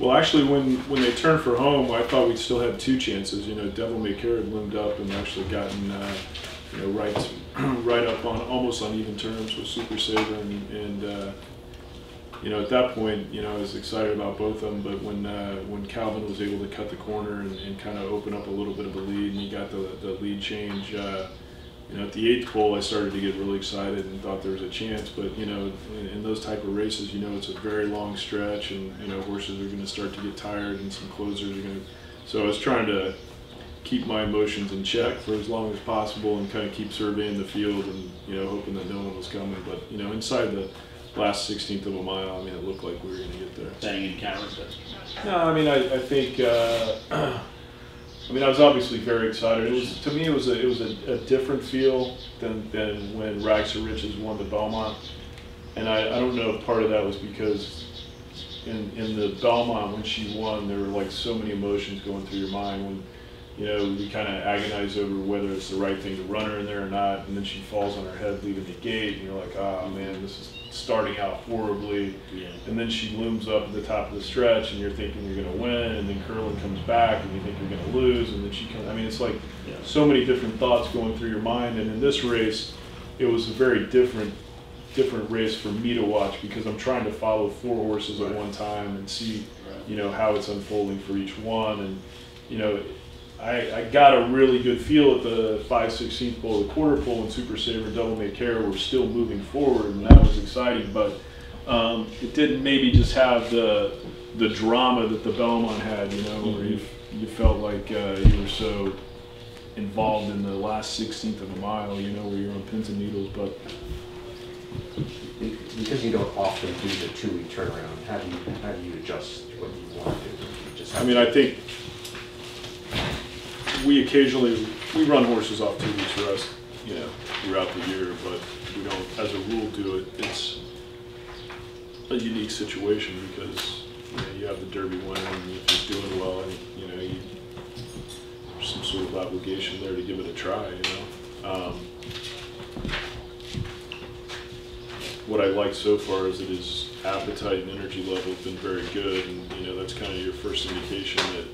Well, actually, when they turned for home, I thought we still had two chances. You know, Devil May Care had loomed up and actually gotten you know, right up on almost on even terms with Super Saver, and you know, at that point, you know, I was excited about both of them. But when Calvin was able to cut the corner and kind of open up a little bit of a lead, and he got the lead change. You know, at the 8th pole, I started to get really excited and thought there was a chance. But you know, in those type of races, you know, it's a very long stretch, and you know, horses are going to start to get tired, and some closers are going to. So I was trying to keep my emotions in check for as long as possible, and kind of keep surveying the field, and you know, hoping that no one was coming. But you know, inside the last 16th of a mile, I mean, it looked like we were going to get there. Setting encounters. No, I mean, I think. I mean, I was obviously very excited. It was, to me, it was a different feel than when Rags to Riches won the Belmont, and I don't know if part of that was because in the Belmont when she won, there were like so many emotions going through your mind when, you know, you kind of agonize over whether it's the right thing to run her in there or not, and then she falls on her head leaving the gate, and you're like, oh man, this is starting out horribly. Yeah. And then she looms up at the top of the stretch, and you're thinking you're going to win, and then Curlin comes back, and you think you're going to lose, and then she comes. I mean, it's like so many different thoughts going through your mind. And in this race, it was a very different race for me to watch, because I'm trying to follow 4 horses at one time and see, you know, how it's unfolding for each one. And you know, I got a really good feel at the 5/16 pole, the quarter pole, and Super Saver and Devil May Care were still moving forward, and that was exciting. But it didn't maybe just have the drama that the Belmont had, you know, where you felt like you were so involved in the last 16th of a mile, you know, where you're on pins and needles. But because you don't often do the 2-week turnaround, how do you adjust what you want to do? I mean, I think we occasionally run horses off 2 weeks rest, you know, throughout the year, but we don't, as a rule, do it. It's a unique situation because, you know, you have the Derby winner, and if you're doing well, and you know, there's some sort of obligation there to give it a try, you know. What I like so far is that his appetite and energy level have been very good, and you know, that's kind of your first indication that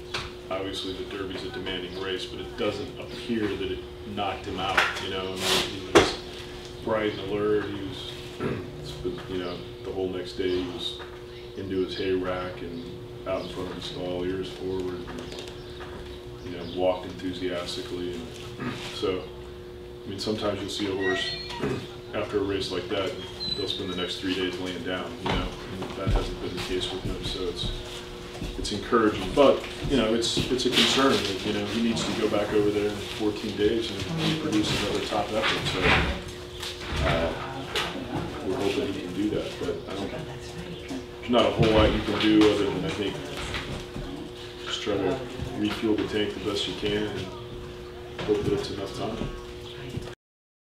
obviously the Derby's a demanding race, but it doesn't appear that it knocked him out. You know, I mean, he was bright and alert. He was, you know, the whole next day he was into his hay rack and out in front of the stall, ears forward, and, you know, walked enthusiastically. And so, I mean, sometimes you'll see a horse after a race like that, they'll spend the next 3 days laying down. You know, and that hasn't been the case with him. So it's encouraging, but you know, it's a concern that, you know, he needs to go back over there in 14 days and produce another top effort. So we're hoping he can do that, but there's not a whole lot you can do other than, I think, just try to refuel the tank the best you can and hope that it's enough time.